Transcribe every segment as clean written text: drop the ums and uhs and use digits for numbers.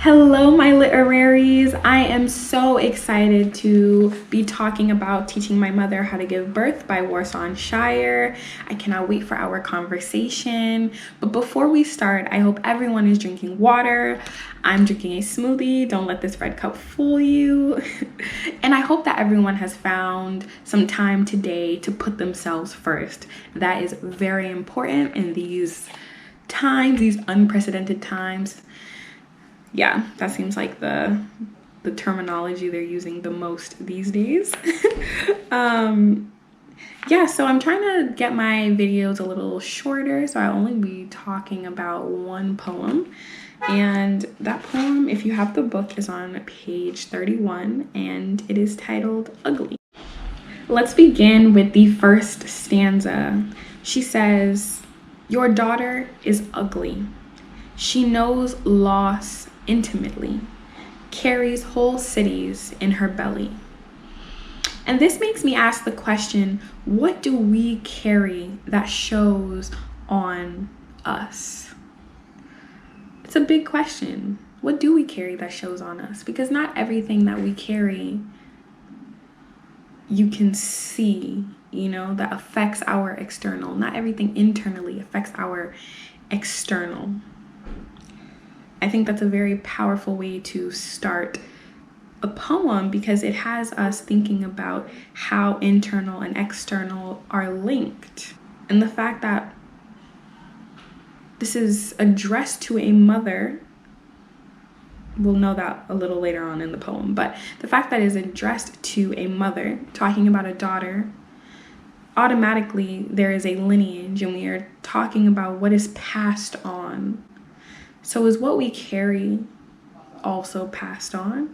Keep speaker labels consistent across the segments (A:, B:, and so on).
A: Hello, my literaries. I am so excited to be talking about Teaching My Mother How to Give Birth by Warsan Shire. I cannot wait for our conversation. But before we start, I hope everyone is drinking water. I'm drinking a smoothie. Don't let this red cup fool you. And I hope that everyone has found some time today to put themselves first. That is very important in these times, these unprecedented times. Yeah, that seems like the terminology they're using the most these days. Yeah, so I'm trying to get my videos a little shorter, so I'll only be talking about one poem. And that poem, if you have the book, is on page 31, and it is titled Ugly. Let's begin with the first stanza. She says, "Your daughter is ugly. She knows loss intimately, carries whole cities in her belly." And this makes me ask the question, what do we carry that shows on us? It's a big question. What do we carry that shows on us? Because not everything that we carry you can see, that affects our external. Not everything internally affects our external. I think that's a very powerful way to start a poem because it has us thinking about how internal and external are linked. And the fact that this is addressed to a mother, we'll know that a little later on in the poem, but the fact that it is addressed to a mother talking about a daughter, automatically there is a lineage and we are talking about what is passed on. So is what we carry also passed on?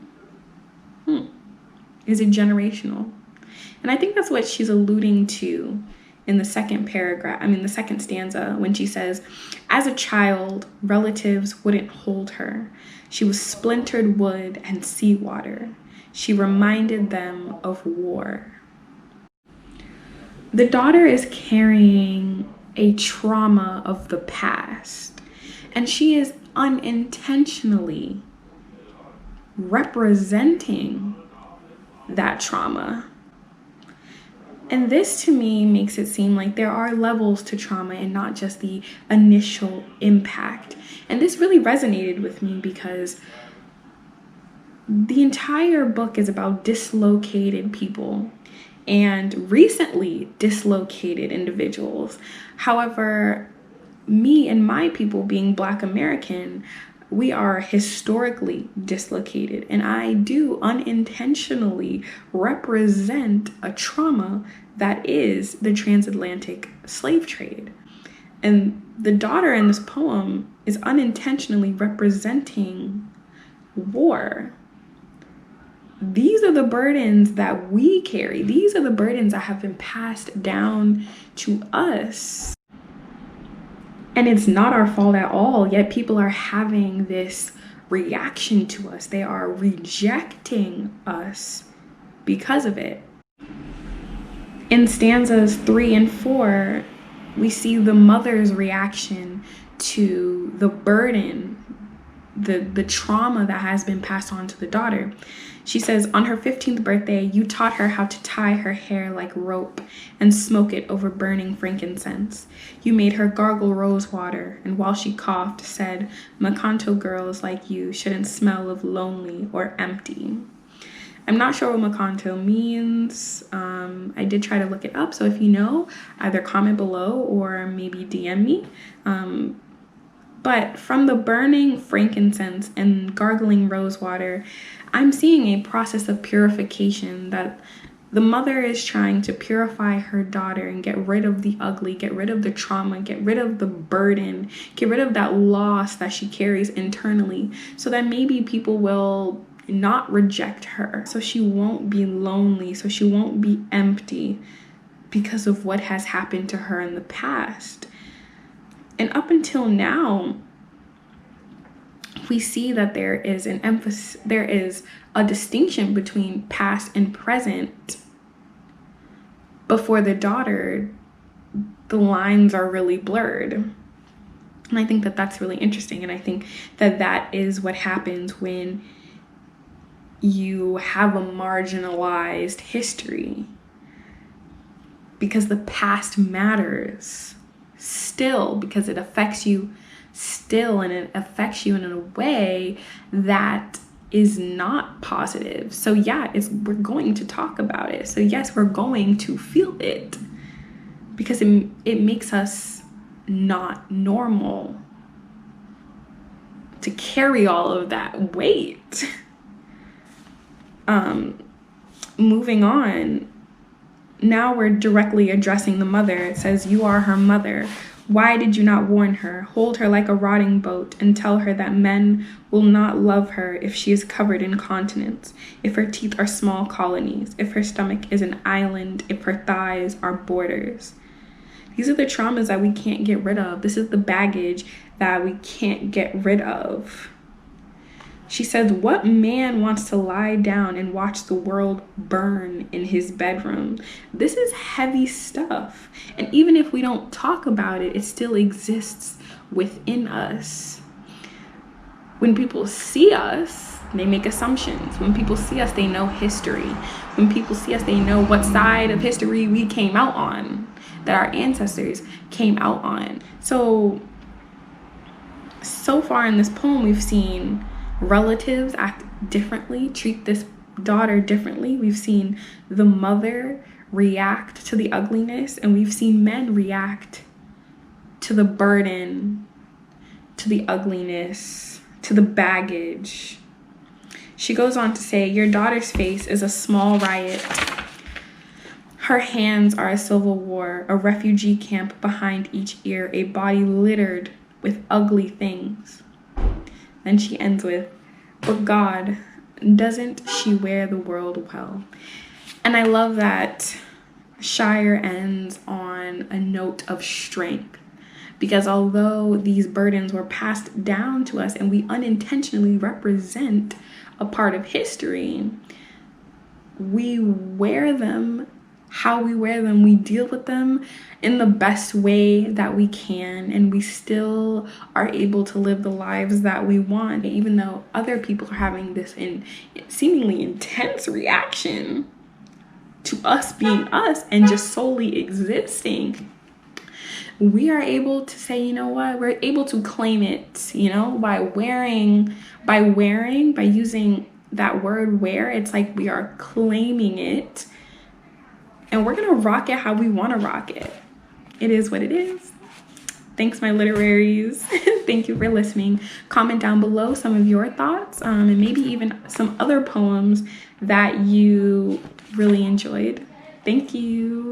A: Is it generational? And I think that's what she's alluding to in the second stanza, when she says, "As a child, relatives wouldn't hold her. She was splintered wood and seawater. She reminded them of war." The daughter is carrying a trauma of the past, and she is unintentionally representing that trauma. And this to me makes it seem like there are levels to trauma and not just the initial impact. And this really resonated with me because the entire book is about dislocated people and recently dislocated individuals. However, me and my people, being Black American, we are historically dislocated, and I do unintentionally represent a trauma that is the transatlantic slave trade. And the daughter in this poem is unintentionally representing war. These are the burdens that we carry. These are the burdens that have been passed down to us. And it's not our fault at all, yet people are having this reaction to us. They are rejecting us because of it. In stanzas 3 and 4, we see the mother's reaction to the burden, the trauma that has been passed on to the daughter. She says, "On her 15th birthday, you taught her how to tie her hair like rope and smoke it over burning frankincense. You made her gargle rose water, and while she coughed, said, 'Makanto girls like you shouldn't smell of lonely or empty.'" I'm not sure what Makanto means. I did try to look it up, so if you know, either comment below or maybe DM me. But from the burning frankincense and gargling rose water, I'm seeing a process of purification, that the mother is trying to purify her daughter and get rid of the ugly, get rid of the trauma, get rid of the burden, get rid of that loss that she carries internally, so that maybe people will not reject her, so she won't be lonely, so she won't be empty because of what has happened to her in the past. And up until now, we see that there is a distinction between past and present. But for the daughter, the lines are really blurred. And I think that that's really interesting. And I think that that is what happens when you have a marginalized history, because the past matters still, because it affects you still, and it affects you in a way that is not positive. So yeah, we're going to talk about it. So yes, we're going to feel it, because it makes us not normal to carry all of that weight. Moving on, now we're directly addressing the mother. It says, "You are her mother. Why did you not warn her? Hold her like a rotting boat and tell her that men will not love her if she is covered in continents, if her teeth are small colonies, if her stomach is an island, if her thighs are borders." These are the traumas that we can't get rid of. This is the baggage that we can't get rid of. She says, "What man wants to lie down and watch the world burn in his bedroom?" This is heavy stuff. And even if we don't talk about it, it still exists within us. When people see us, they make assumptions. When people see us, they know history. When people see us, they know what side of history we came out on, that our ancestors came out on. So far in this poem, we've seen relatives act differently, treat this daughter differently. We've seen the mother react to the ugliness, and we've seen men react to the burden, to the ugliness, to the baggage. She goes on to say, "Your daughter's face is a small riot. Her hands are a civil war, a refugee camp behind each ear, a body littered with ugly things." Then she ends with, "But God, doesn't she wear the world well?" And I love that Shire ends on a note of strength, because although these burdens were passed down to us and we unintentionally represent a part of history, we wear them. How we wear them, we deal with them in the best way that we can, and we still are able to live the lives that we want, even though other people are having this seemingly intense reaction to us being us and just solely existing. We are able to say, you know what, we're able to claim it, by using that word wear. It's like we are claiming it. And we're gonna rock it how we wanna rock it. It is what it is. Thanks, my literaries. Thank you for listening. Comment down below some of your thoughts, and maybe even some other poems that you really enjoyed. Thank you.